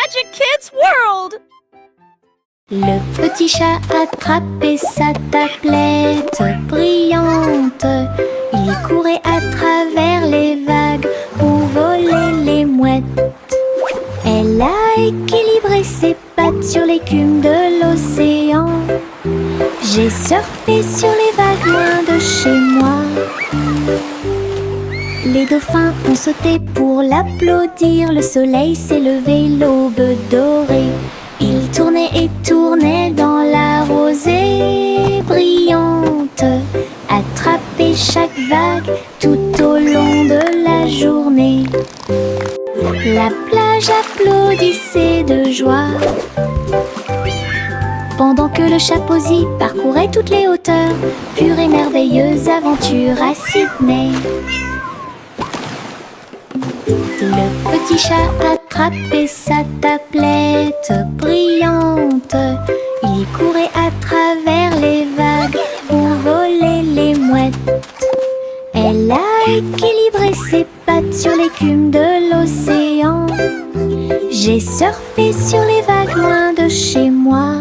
Magic Kids World! Le petit chat attrapait sa tablette brillante. Il courait à travers les vagues où volaient les mouettes. Elle a équilibré ses pattes sur l'écume de l'océan. J'ai surfé sur les vagues loin de chez moi. Les dauphins ont sauté pour l'applaudir. Le soleil s'est levé, l'aube dorée. Il tournait et tournait dans la rosée brillante, attrapait chaque vague tout au long de la journée. La plage applaudissait de joie pendant que le chat Posy parcourait toutes les hauteurs. Pure et merveilleuse aventure à Sydney. Le petit chat attrapait sa tablette brillante. Il courait à travers les vagues où volaient les mouettes. Elle a équilibré ses pattes sur l'écume de l'océan. J'ai surfé sur les vagues loin de chez moi.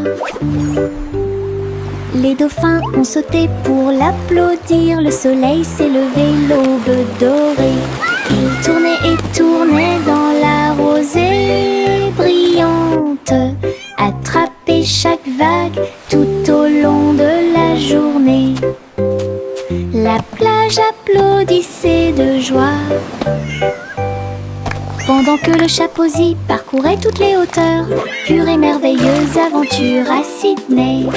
Les dauphins ont sauté pour l'applaudir. Le soleil s'est levé, l'aube dorée. Il tournait et tournait dans la rosée brillante, attrapait chaque vague tout au long de la journée. La plage applaudissait de joie pendant que le chat Posy parcourait toutes les hauteurs. Pure et merveilleuse aventure à Sydney.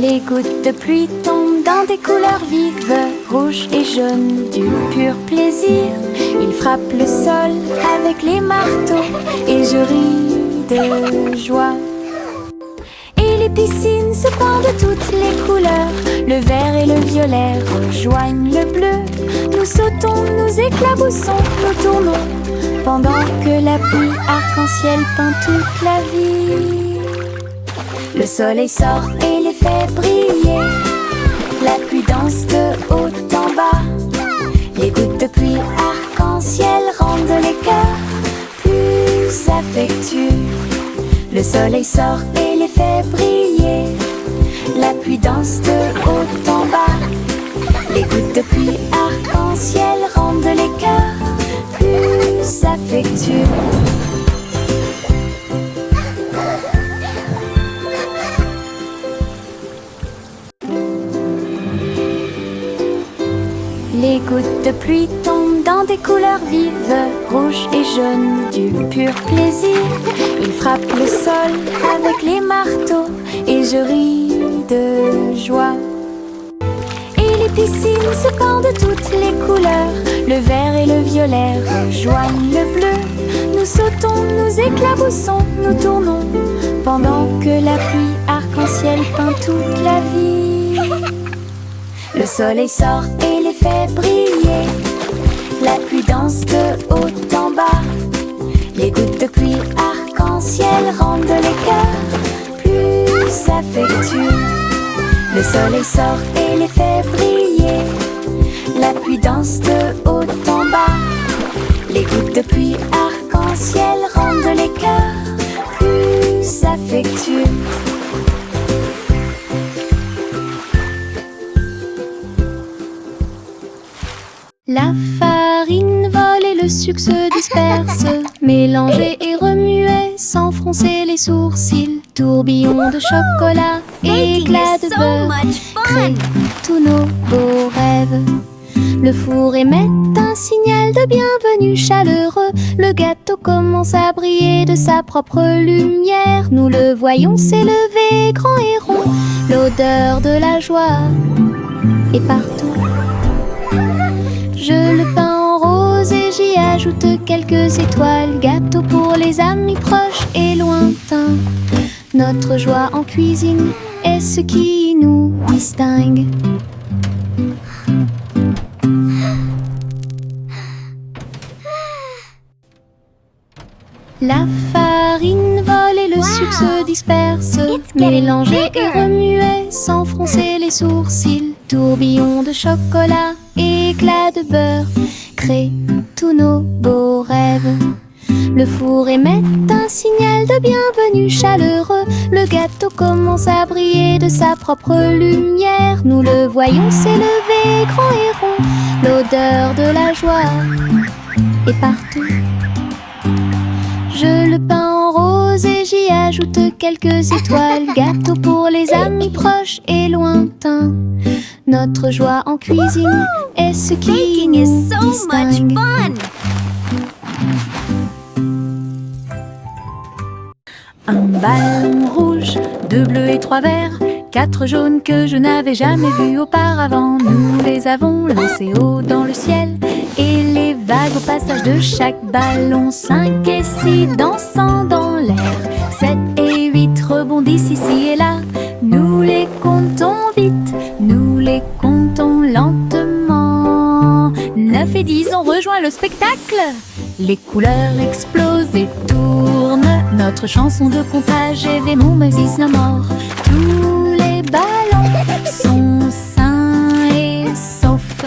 Les gouttes de pluie tombent dans des couleurs vives, rouge et jaune, du pur plaisir. Ils frappent le sol avec les marteaux et je ris de joie. Et les piscines se pendent de toutes les couleurs. Le vert et le violet rejoignent le bleu. Nous sautons, nous éclaboussons, nous tournons pendant que la pluie arc-en-ciel peint toute la vie. Le soleil sort et les fait briller. La pluie danse de haut en bas. Les gouttes de pluie arc-en-ciel rendent les cœurs plus affectueux. Le soleil sort et les fait briller. La pluie danse de haut en bas. Les gouttes de pluie arc-en-ciel rendent les cœurs plus affectueux. Les gouttes de pluie tombent dans des couleurs vives, rouge et jaune, du pur plaisir. Ils frappent le sol avec les marteaux et je ris de joie. Et les piscines se pendent de toutes les couleurs. Le vert et le violet rejoignent le bleu. Nous sautons, nous éclaboussons, nous tournons pendant que la pluie arc-en-ciel peint toute la vie. Le soleil sort et les fait briller. La pluie danse de haut en bas. Les gouttes de pluie arc-en-ciel rendent les cœurs plus affectueux. Le soleil sort et les fait briller. La pluie danse de haut en bas. Les gouttes de pluie arc-en-ciel rendent les cœurs plus affectueux. La farine vole et le sucre se disperse, mélangez et remuez sans froncer les sourcils. Tourbillon de chocolat, éclat de beurre, créent tous nos beaux rêves. Le four émet un signal de bienvenue chaleureux. Le gâteau commence à briller de sa propre lumière. Nous le voyons s'élever grand et rond. L'odeur de la joie est partout. Je le peins en rose et j'y ajoute quelques étoiles. Gâteau pour les amis proches et lointains. Notre joie en cuisine est ce qui nous distingue. La farine vole et le sucre se disperse, mélangez et remuez sans froncer les sourcils. Tourbillon de chocolat, éclats de beurre créent tous nos beaux rêves. Le four émet un signal de bienvenue chaleureux. Le gâteau commence à briller de sa propre lumière. Nous le voyons s'élever grand et rond. L'odeur de la joie est partout. Je le peins en rose et j'y ajoute quelques étoiles. Gâteau pour les amis proches et lointains. Notre joie en cuisine est ce qui nous distingue. Un ballon rouge, 2 bleus et 3 verts, 4 jaunes que je n'avais jamais vus auparavant. Nous les avons lancés haut dans le ciel et les vagues au passage de chaque ballon. 5 et 6 dansant dans l'air, 7 et 8 rebondissent ici et là. Nous les comptons vite, nous les comptons lentement. 9 et 10 ont rejoint le spectacle. Les couleurs explosent et tournent. Notre chanson de comptage est mon Moses no more. Tous les ballons sont sains et saufs.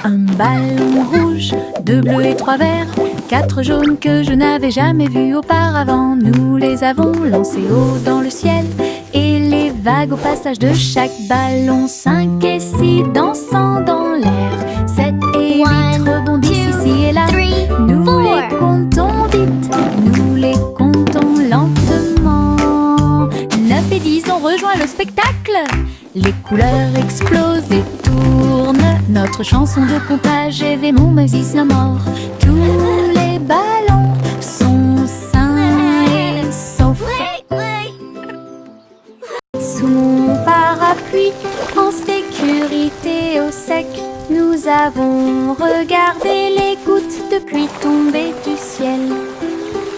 Un ballon rouge, 2 bleus et 3 verts, 4 jaunes que je n'avais jamais vus auparavant. Nous les avons lancés haut dans le ciel et les vagues au passage de chaque ballon. 5 et 6 dansant dans l'air, 7 et 8 rebondissent ici et là. Nous les comptons vite, nous les comptons lentement. 9 et 10 ont rejoint le spectacle. Les couleurs explosent et tournent. Notre chanson de comptage est mon Moses no more. Tous les ballons sont sains et saufs. Sous mon parapluie, en sécurité au sec, nous avons regardé les gouttes de pluie tomber du ciel.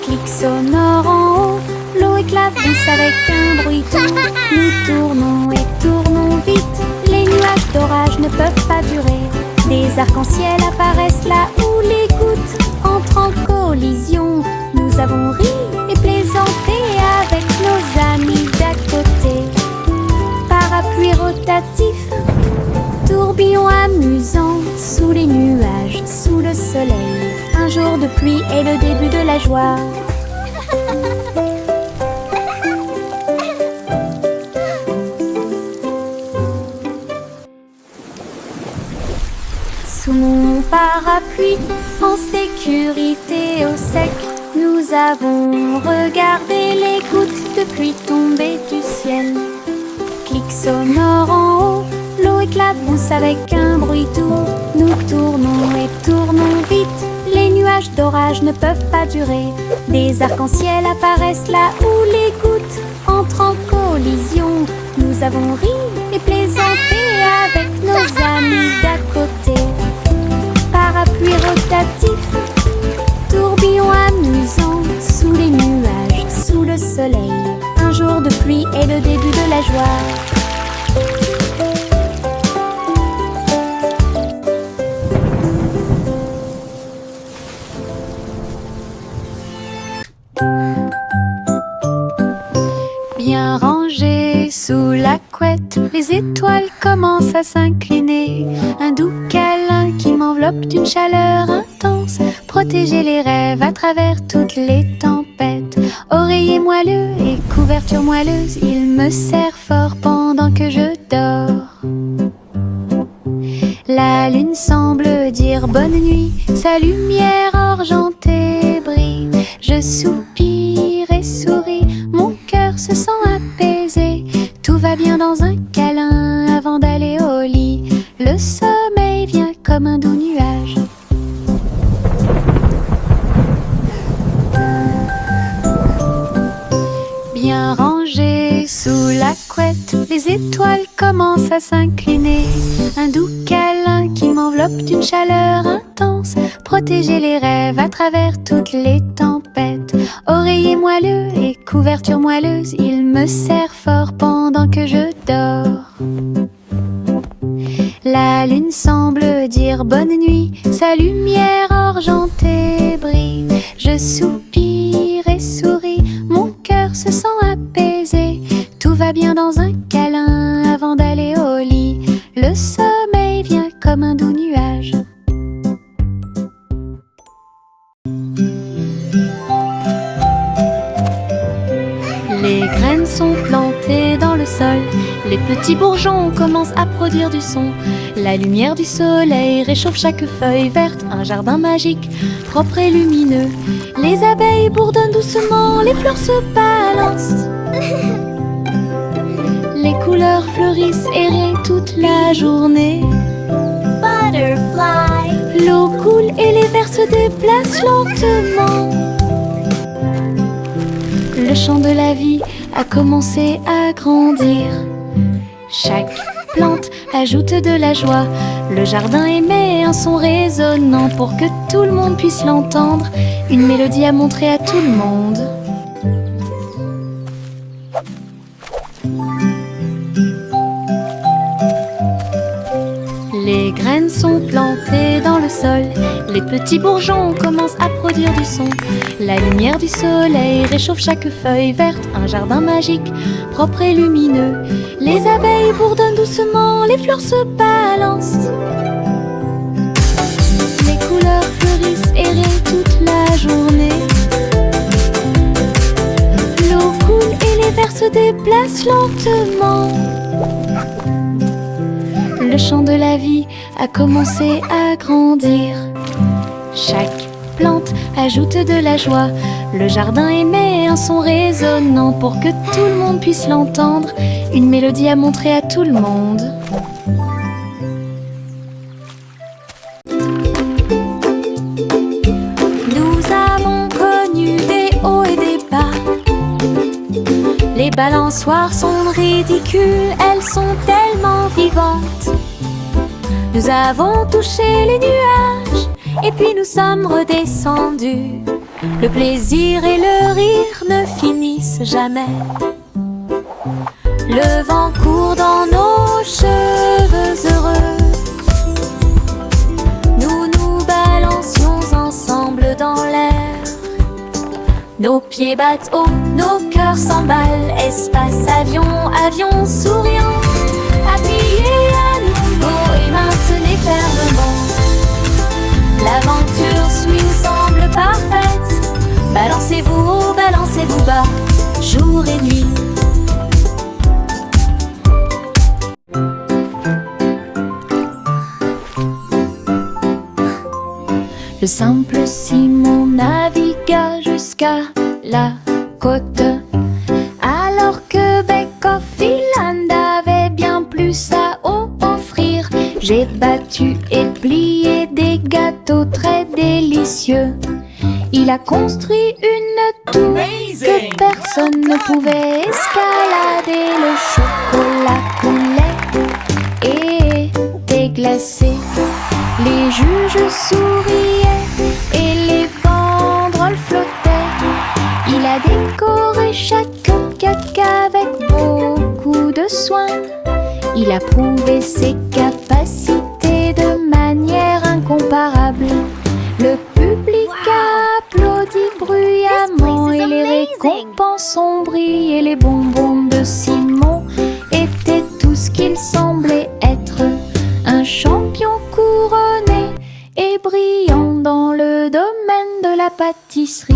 Clic sonore en haut, l'eau éclabousse avec un bruit doux. Nous tournons et tournons vite, les nuages d'orage ne peuvent pas durer. Des arcs-en-ciel apparaissent là où les gouttes entrent en collision. Nous avons ri et plaisanté avec nos amis d'à côté. Parapluie rotatif, tourbillon amusant, sous les nuages, sous le soleil. Un jour de pluie est le début de la joie. Sous mon parapluie, en sécurité au sec, nous avons regardé les gouttes de pluie tomber du ciel. Clic sonore en haut, l'eau éclabousse avec un bruit doux. Nous tournons et tournons vite, les nuages d'orage ne peuvent pas durer. Des arcs-en-ciel apparaissent là où les gouttes entrent en collision. Nous avons ri et plaisanté avec nos amis d'à côté. Parapluie rotatif, tourbillon amusant, sous les nuages, sous le soleil. Un jour de pluie est le début de la joie. Bien rangées sous la couette, les étoiles commencent à s'incliner. Un doux câlin qui m'enveloppe d'une chaleur intense. Protéger les rêves à travers toutes les tempêtes. Oreiller moelleux et couverture moelleuse, il me serre fort pendant que je dors. La lune semble dire bonne nuit, sa lumière argentée brille. Je soupire et souris, mon cœur se sent apaisé. Tout va bien dans un câlin avant d'aller au lit. Le sommeil vient comme un doux nuage. Bien rangées sous la couette, les étoiles commencent à s'incliner. Un doux câlin qui m'enveloppe d'une chaleur intense. Protéger les rêves à travers toutes les tempêtes. Oreiller moelleux et couverture moelleuse, il me serre fort pendant que je dors. La lune semble dire bonne nuit, sa lumière argentée brille. Je soupire et souris, mon cœur se sent apaisé. Tout va bien dans un câlin avant d'aller au lit. Les petits bourgeons commencent à produire du son. La lumière du soleil réchauffe chaque feuille verte. Un jardin magique, propre et lumineux. Les abeilles bourdonnent doucement, les fleurs se balancent. Les couleurs fleurissent et rient toute la journée. Butterfly. L'eau coule et les vers se déplacent lentement. Le chant de la vie a commencé à grandir. Chaque plante ajoute de la joie. Le jardin émet un son résonnant pour que tout le monde puisse l'entendre. Une mélodie à montrer à tout le monde. Les graines sont plantées dans le sol. Les petits bourgeons commencent à produire du son. La lumière du soleil réchauffe chaque feuille verte. Un jardin magique, propre et lumineux. Les abeilles bourdonnent doucement, les fleurs se balancent. Les couleurs fleurissent et rient toute la journée. L'eau coule et les vers se déplacent lentement. Le chant de la vie a commencé à grandir. Chaque plante ajoute de la joie. Le jardin émet un son résonnant pour que tout le monde puisse l'entendre. Une mélodie à montrer à tout le monde. Nous avons connu des hauts et des bas. Les balançoires sont ridicules, elles sont tellement vivantes. Nous avons touché les nuages et puis nous sommes redescendus. Le plaisir et le rire ne finissent jamais. Le vent court dans nos cheveux heureux. Nous nous balancions ensemble dans l'air. Nos pieds battent haut, nos cœurs s'emballent. Espace, avion, avion souriant. Appuyez à nouveau et maintenez fermement. L'aventure nous semble parfaite. Balancez-vous haut, balancez-vous bas, jour et nuit. Le simple Simon navigua jusqu'à la côte, alors que Beck-Off Island avait bien plus à offrir. J'ai battu et plié des gâteaux très délicieux. Il a construit une tour que personne ne pouvait escalader. Le chocolat coulait et était glacé. Les juges souriaient et les banderoles flottaient. Il a décoré chaque cupcake avec beaucoup de soin. Il a prouvé ses capacités de manière incomparable. Le public a applaudi bruyamment et les récompenses ont brillé. Les bonbons de Simon étaient tout ce qu'il semblait être. Un champion couronné et brillant dans le domaine de la pâtisserie.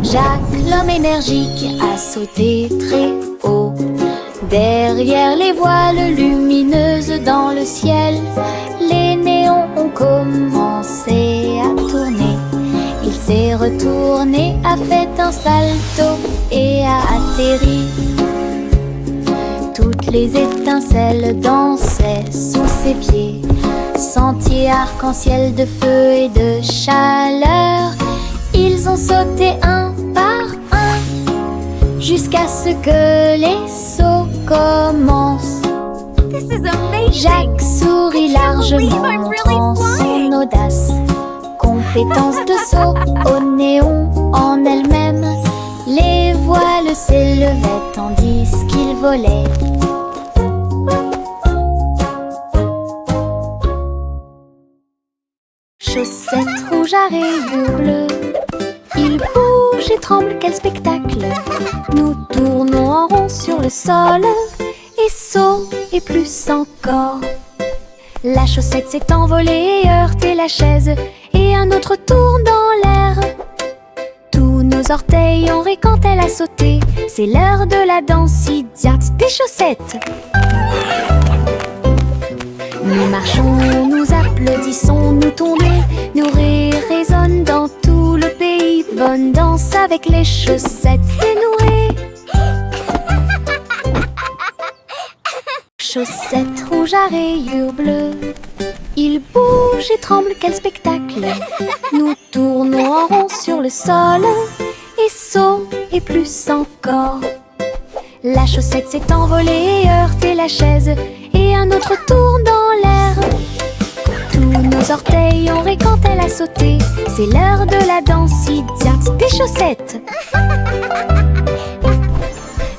Jacques, l'homme énergique, a sauté très haut. Derrière les voiles lumineuses dans le ciel, les néons ont commencé à tourner. Il s'est retourné, a fait un salto et a atterri. Toutes les étincelles dansaient sous ses pieds. Sentier arc-en-ciel de feu et de chaleur. Ils ont sauté un par un jusqu'à ce que les sauts commencent. Jacques sourit largement, montrant son audace. Compétence de saut au néon en elle-même. Les voiles s'élevaient tandis qu'il volait. Chaussettes rouges à rayures bleues. Il bouge et tremble, quel spectacle! Nous tournons en rond sur le sol et saut et plus encore. La chaussette s'est envolée et heurté la chaise, et un autre tourne dans l'air. Tous nos orteils ont ri quand elle a sauté. C'est l'heure de la danse idiote des chaussettes. Nous marchons, nous applaudissons, nous tombons, nos rires résonnent dans tout le pays. Bonne danse avec les chaussettes dénouées. Chaussettes rouges à rayures bleues, il bouge et tremble, quel spectacle! Nous tournons en rond sur le sol, et saut et plus encore. La chaussette s'est envolée et heurté la chaise, et un autre tourne dans l'air. Tous nos orteils ont ri quand elle a sauté. C'est l'heure de la danse idiote des chaussettes.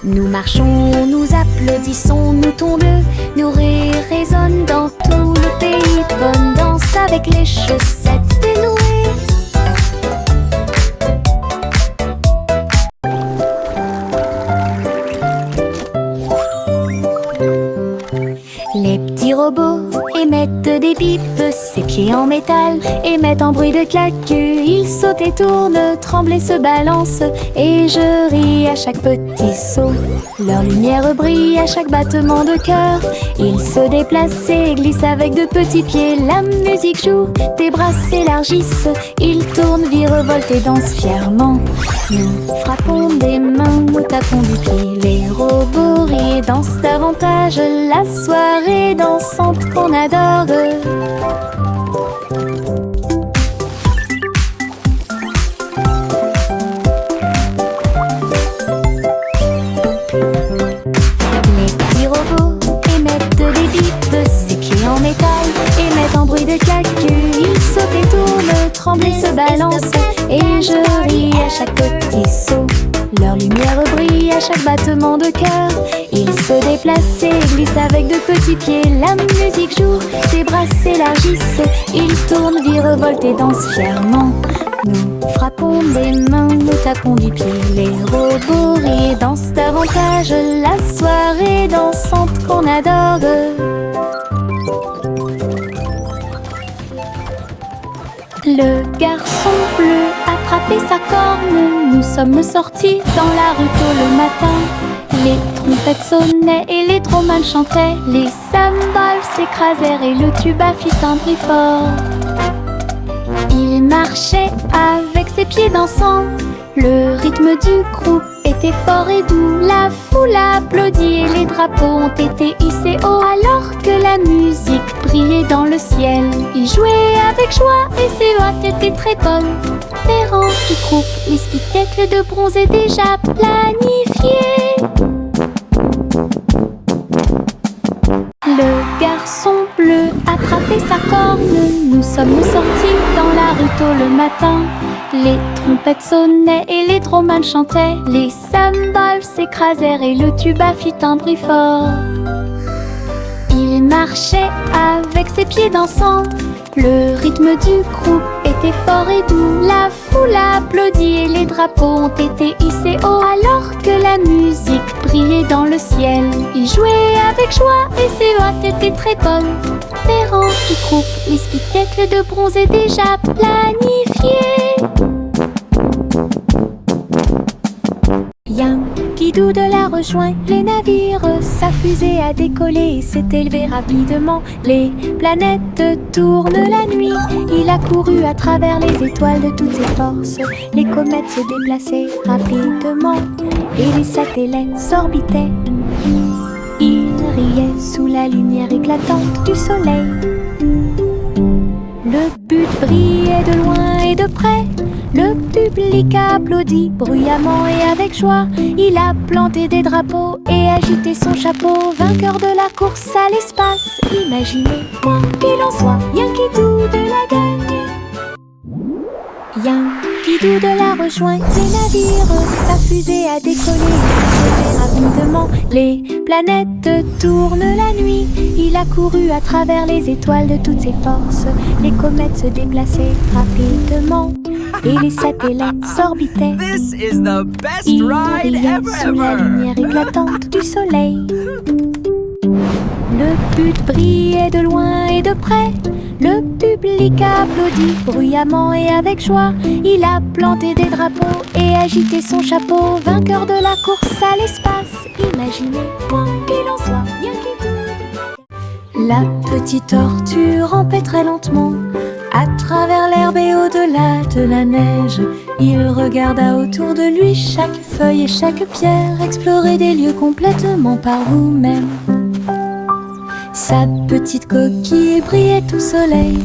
Nous marchons, nous applaudissons, nous tombons, nos rires résonnent dans tout le pays. Bonne danse avec les chaussettes dénouées. Les petits robots émettent des pipes, ses pieds en métal émettent un bruit de claque. Ils sautent et tournent, tremblent et se balancent, et je ris à chaque petit saut. Leur lumière brille à chaque battement de cœur. Ils se déplacent et glissent avec de petits pieds. La musique joue, tes bras s'élargissent. Ils tournent, virevoltent et dansent fièrement. Nous frappons des mains, nous tapons du pied. Les robots rient et dansent davantage. La soirée dansante qu'on adore. Les petits robots émettent des bips, ses pieds en métal émettent un bruit de claque. Ils sautent et tournent, tremblent et se balancent, et je ris à chaque petit saut. Leur lumière brille à chaque battement de cœur. Ils se déplacent et glissent avec de petits pieds. La musique joue, tes bras s'élargissent. Ils tournent, virevoltent et dansent fièrement. Nous frappons des mains, nous tapons du pied. Les robots rient et dansent davantage. La soirée dansante qu'on adore. Le garçon bleu attrapait sa corne. Nous sommes sortis dans la rue tôt le matin. Les trompettes sonnaient et les dromals chantaient. Les cymbales s'écrasèrent et le tuba fit un bruit fort. Il marchait avec ses pieds dansants. Le rythme du groupe était fort et doux. La foule applaudit et les drapeaux ont été hissés haut. Alors que la musique brillait dans le ciel, il jouait avec joie et ses hôtes étaient très bonnes. Les rangs du groupe, les spectacles de bronze est déjà planifiés. Le garçon bleu attrapait sa corne. Nous sommes sortis dans la rue tôt le matin. Les trompettes sonnaient et les dromals chantaient. Les cymbales s'écrasèrent et le tuba fit un bruit fort. Il marchait avec ses pieds dansants. Le rythme du groupe était fort et doux. La foule applaudit et les drapeaux ont été hissés haut. Alors que la musique brillait dans le ciel, il jouait avec joie et ses hôtes étaient très bonnes. Les rangs du groupe, les spectacles de bronze est déjà planifiés. Yankee Doodle a rejoint les navires. Sa fusée a décollé et s'est élevée rapidement. Les planètes tournent la nuit. Il a couru à travers les étoiles de toutes ses forces. Les comètes se déplaçaient rapidement et les satellites s'orbitaient. Il riait sous la lumière éclatante du soleil. Le but brillait de loin et de près. Le public a applaudi bruyamment et avec joie. Il a planté des drapeaux et agité son chapeau. Vainqueur de la course à l'espace, imaginez quoi qu'il en soit, Yankee Doodle a gagné. Yankee Doodle a rejoint les navires. Sa fusée a décollé et s'est rapidement. Les planètes tournent la nuit. Il a couru à travers les étoiles de toutes ses forces. Les comètes se déplaçaient rapidement et les satellites s'orbitaient. Il riait sous la lumière éclatante du soleil. Le but brillait de loin et de près. Le public applaudit bruyamment et avec joie. Il a planté des drapeaux et agité son chapeau. Vainqueur de la course à l'espace. Imaginez, quoi qu'il en soit, bien qu'il tout. La petite tortue rampait très lentement à travers l'herbe et au-delà de la neige. Il regarda autour de lui chaque feuille et chaque pierre. Explorer des lieux complètement par vous-même. Sa petite coquille brillait au soleil.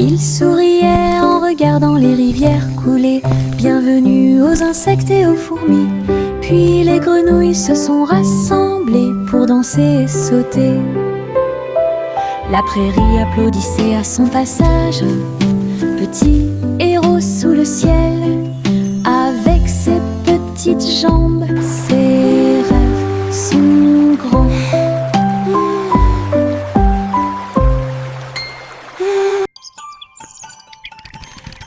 Il souriait en regardant les rivières couler. Bienvenue aux insectes et aux fourmis. Puis les grenouilles se sont rassemblées pour danser et sauter. La prairie applaudissait à son passage. Petit héros sous le ciel, avec ses petites jambes, ses rêves sont grands.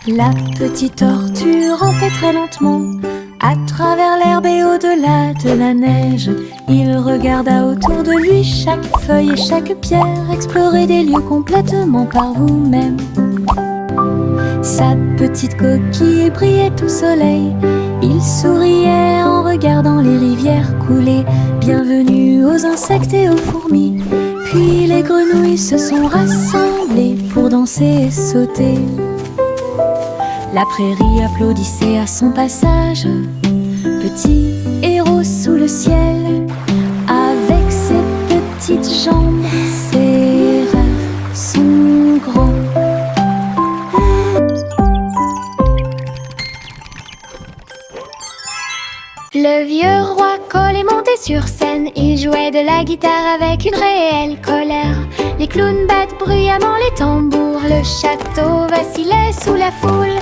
La petite tortue rampait très lentement à travers l'herbe et au-delà de la neige. Il regarda autour de lui chaque feuille et chaque pierre. Explorer des lieux complètement par vous-même. Sa petite coquille brillait au soleil. Il souriait en regardant les rivières couler. Bienvenue aux insectes et aux fourmis. Puis les grenouilles se sont rassemblées pour danser et sauter. La prairie applaudissait à son passage. Petit héros sous le ciel, avec ses petites jambes, ses rêves sont grands. Le vieux roi Cole est monté sur scène. Il jouait de la guitare avec une réelle colère. Les clowns battent bruyamment les tambours. Le château vacillait sous la foule.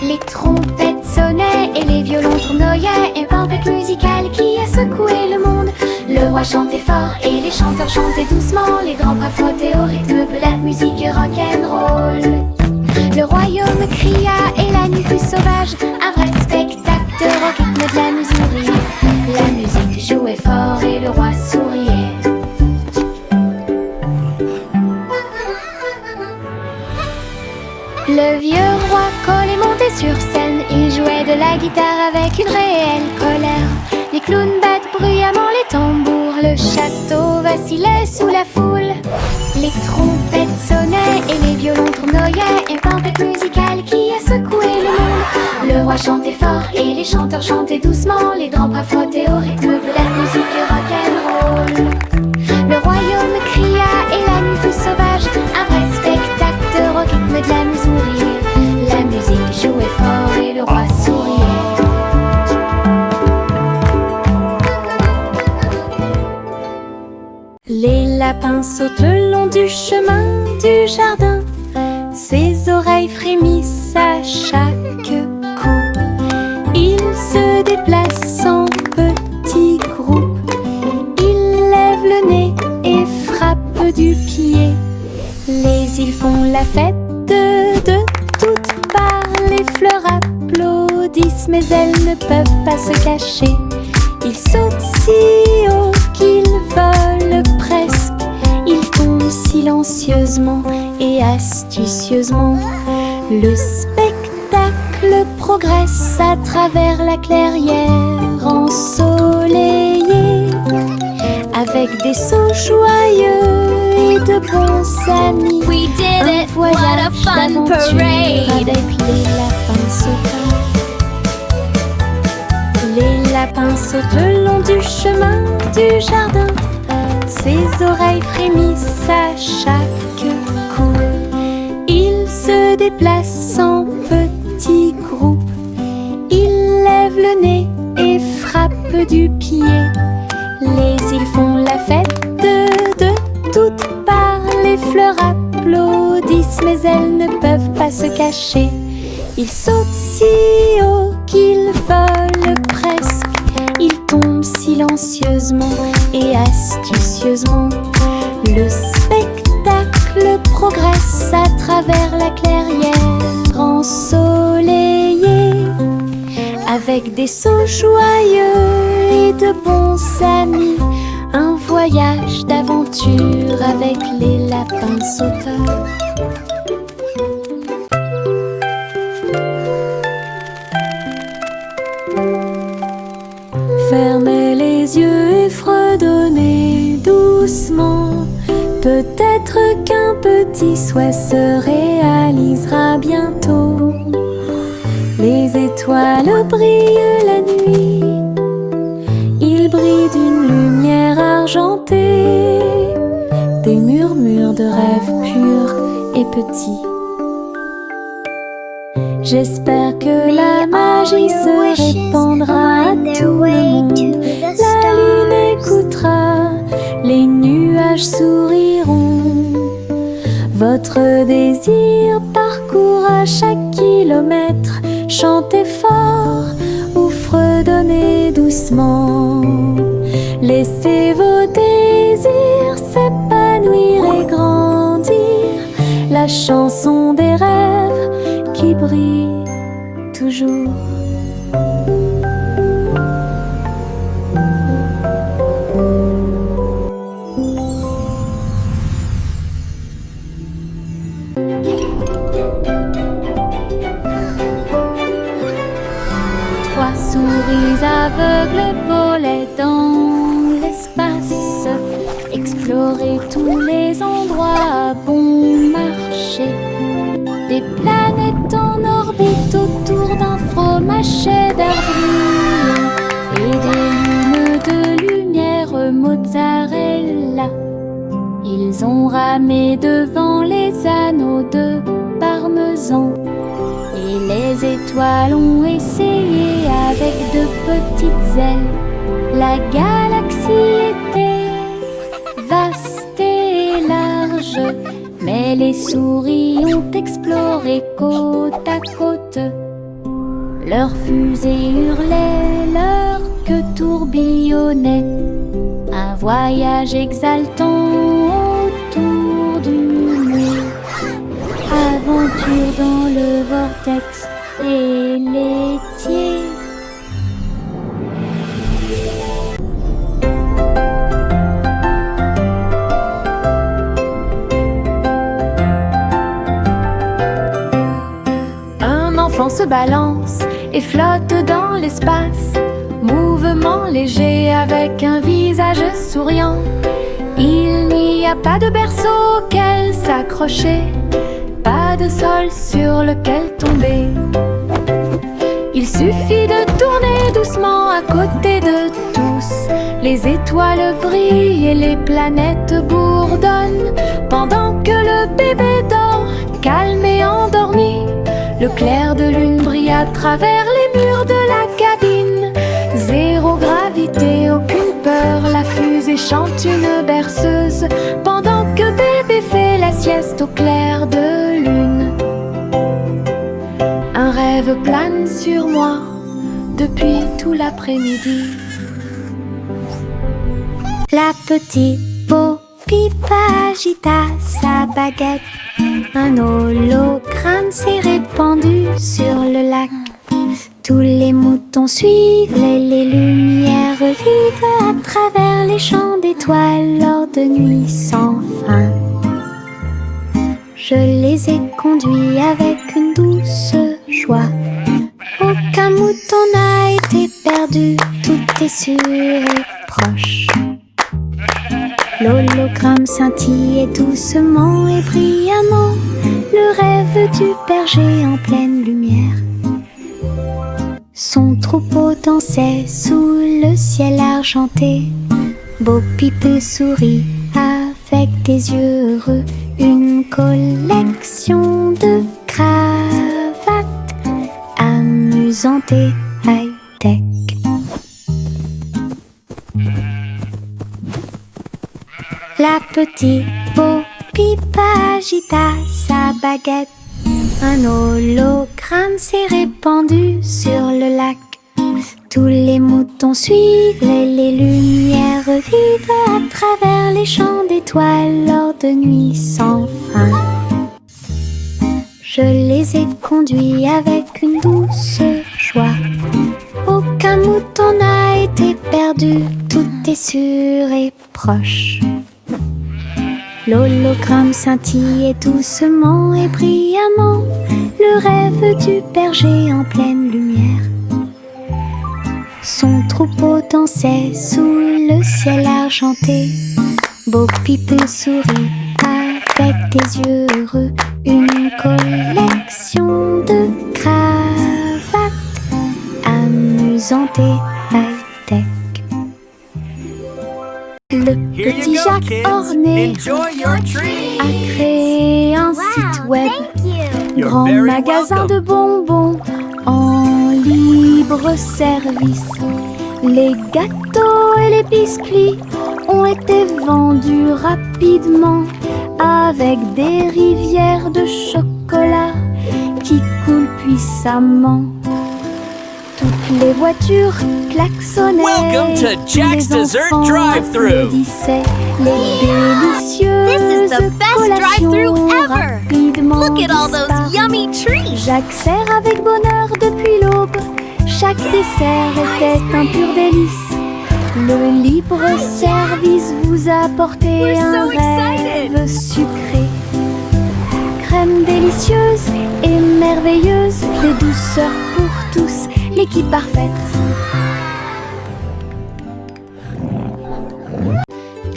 Les trompettes sonnaient et les violons tournoyaient. Une tempête musicale qui a secoué le monde. Le roi chantait fort et les chanteurs chantaient doucement. Les grands bras flottaient au rythme de la musique rock'n'roll. Le royaume cria et la nuit fut sauvage. Un vrai spectacle de rock, rythme de la musique. La musique jouait fort et le roi souriait. Le vieux roi Cole est monté sur scène. Il jouait de la guitare avec une réelle colère. Les clowns battent bruyamment les tambours. Le château vacillait sous la foule. Les trompettes sonnaient et les violons tournoyaient. Une tempête musicale qui a secoué le monde. Le roi chantait fort et les chanteurs chantaient doucement. Les grands bras flottaient au rythme de la musique rock'n'roll. Le royaume cria et la nuit fut sauvage. Un vrai spectacle de rock, rythme de la musique. La musique jouait fort et le roi souriait. Les lapins sautent le long du chemin du jardin. Ses oreilles frémissent à chaque coup. Ils se déplacent en petits groupes. Ils lèvent le nez et frappent du pied. Les îles font la fête de toutes parts. Les fleurs applaudissent mais elles ne peuvent pas se cacher. Ils sautent si haut qu'ils volent presque. Ils tombent silencieusement et astucieusement. Le spectacle progresse à travers la clairière ensoleillée. Avec des sauts joyeux et de bons amis. We did Un it! What a voyage fun d'aventure parade! avec les lapins sautants. Les lapins sautent le long du chemin du jardin. Ses oreilles frémissent à chaque coup. Ils se déplacent en petits groupes. Ils lèvent le nez et frappent du pied. Les îles font la fête de toutes parts. Les fleurs applaudissent mais elles ne peuvent pas se cacher. Ils sautent si haut qu'ils volent presque. Ils tombent silencieusement et astucieusement. Le spectacle progresse à travers la clairière ensoleillée. Avec des sauts joyeux et de bons amis. Un voyage d'aventure avec avec les lapins sauteurs. Fermez les yeux et fredonnez doucement. Peut-être qu'un petit souhait se réalisera bientôt. Les étoiles brillent la nuit, ils brillent d'une lumière argentée, des murmures de rêves purs et petits. J'espère que la magie se répandra à tout le monde. La lune écoutera, les nuages souriront. Votre désir parcourra chaque kilomètre. Chantez fort ou fredonnez doucement. Laissez vos désirs s'épanouir et grandir. La chanson des rêves qui brille toujours. Trois souris aveugles volaient dans l'espace, explorer tous les endroits à bon marché. Des planètes en orbite autour d'un fromage d'air brûlant et des lunes de lumière mozzarella. Ils ont ramé devant les anneaux de parmesan et les étoiles ont essayé avec de petites ailes. La galaxie était vaste et large, mais les souris ont exploré côte à côte. Leurs fusées hurlaient, leur queue tourbillonnait. Un voyage exaltant autour du mur. Aventure dans le vortex et laitier. Se balance et flotte dans l'espace, mouvement léger avec un visage souriant. Il n'y a pas de berceau auquel s'accrocher, pas de sol sur lequel tomber. Il suffit de tourner doucement à côté de tous. Les étoiles brillent et les planètes bourdonnent, pendant que le bébé dort, calme et endormi. Le clair de lune brille à travers les murs de la cabine. Zéro gravité, aucune peur, la fusée chante une berceuse, pendant que bébé fait la sieste au clair de lune. Un rêve plane sur moi depuis tout l'après-midi. La petite Bo-Peep agita sa baguette. Un hologramme s'est répandu sur le lac. Tous les moutons suivent les lumières vives à travers les champs d'étoiles lors de nuits sans fin. Je les ai conduits avec une douce joie. Aucun mouton n'a été perdu, tout est sûr et proche. L'hologramme scintillait doucement et brillamment, le rêve du berger en pleine lumière. Son troupeau dansait sous le ciel argenté. Bo-Peep sourit avec des yeux heureux. Une collection de cravates amusantes et high-tech. La petite Bo-Peep agita sa baguette. Un hologramme s'est répandu sur le lac. Tous les moutons suivent les lumières vives à travers les champs d'étoiles lors de nuits sans fin. Je les ai conduits avec une douce joie. Aucun mouton n'a été perdu, tout est sûr et proche. L'hologramme scintillait doucement et brillamment, le rêve du berger en pleine lumière. Son troupeau dansait sous le ciel argenté. Bo Peep sourit avec des yeux heureux. Une collection de cravates amusantes et high-tech. Le petit Jacques orné a créé un site web, grand magasin de bonbons en libre service. Les gâteaux et les biscuits ont été vendus rapidement avec des rivières de chocolat qui coulent puissamment. Toutes les voitures klaxonnaient, Welcome to Jack's Dessert Drive-Thru. Applaudissaient les délicieuses This is the best drive-thru collations ever. rapidement Look at all those disparues. yummy treats. Jacques sert avec bonheur depuis l'aube. Chaque dessert était un pur délice. Le libre service vous a apporté We're un so excited. rêve sucré. Crème délicieuse et merveilleuse, des douceurs pour tous, l'équipe parfaite.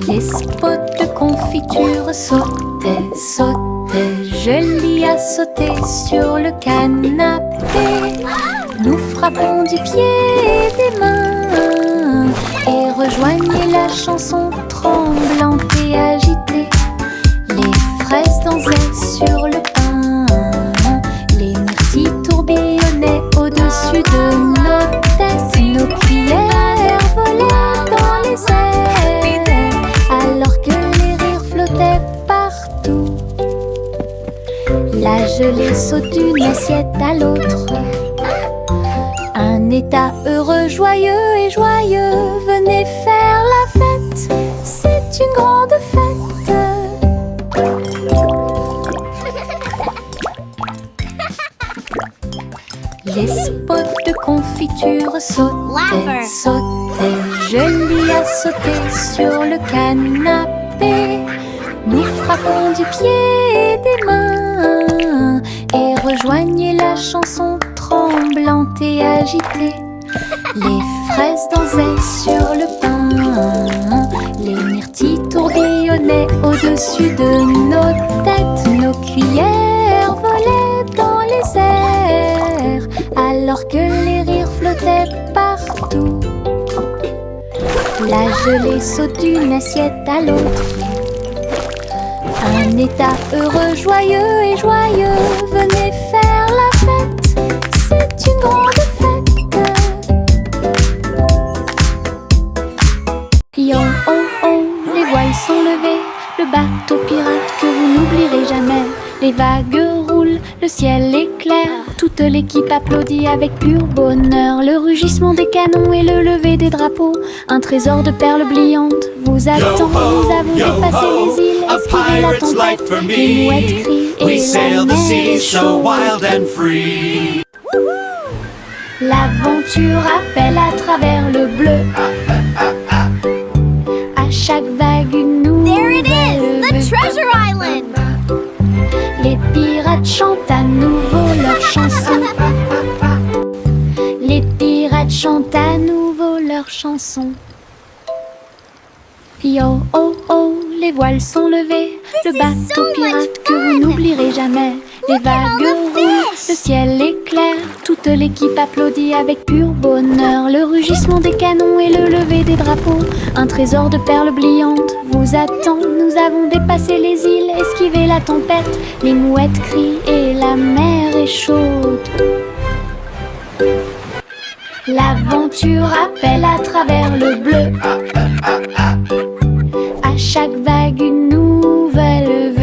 Les spots de confiture sautaient, sautaient, Julie a sauté sur le canapé. Nous frappons du pied et des mains et rejoignez la chanson tremblante et agitée. Les fraises dansaient sur le pain, les myrtilles tourbillonnaient au-dessus de nos têtes. Nos cuillères volaient dans les airs alors que les rires flottaient partout. La gelée saute d'une assiette à l'autre. Un état heureux, joyeux et joyeux. Venez faire la fête, c'est une grande fête. Les spots de confiture sautaient, Lapper. sautaient. Julie a sauté sur le canapé. Nous frappons du pied et des mains et rejoignez la chanson tremblante et agitée. Les fraises dansaient sur le pain, les myrtilles tourbillonnaient au-dessus de nos têtes. Nos cuillères volaient dans les airs alors que les rires flottaient partout. La gelée saute d'une assiette à l'autre. Un état heureux, joyeux et joyeux. Venez faire la fête, c'est une grande fête. Yo oh oh, les voiles sont levées, le bateau pirate que vous n'oublierez jamais. Les vagues roulent, le ciel est clair, toute l'équipe applaudit avec pur bonheur. Le rugissement des canons et le lever des drapeaux, un trésor de perles brillantes vous attend. Nous avons dépassé les îles, esquivé la tempête, les mouettes crient et la mer est chaude. L'aventure appelle à travers le bleu. À chaque vague une There it is, nouvelle the vue. Treasure Island. Les pirates chantent à nouveau leur chanson. Les pirates chantent à nouveau leur chanson. Yo oh oh, les voiles sont levées, le is bateau so much pirate que fun. vous n'oublierez jamais. Les Look at all vagues the roulent, fish. le ciel est clair, toute l'équipe applaudit avec pur bonheur. Le rugissement des canons et le lever des drapeaux, un trésor de perles brillantes vous attend. Nous avons dépassé les îles, esquivé la tempête, les mouettes crient et la mer est chaude. L'aventure appelle à travers le bleu. À chaque vague une nouvelle vue.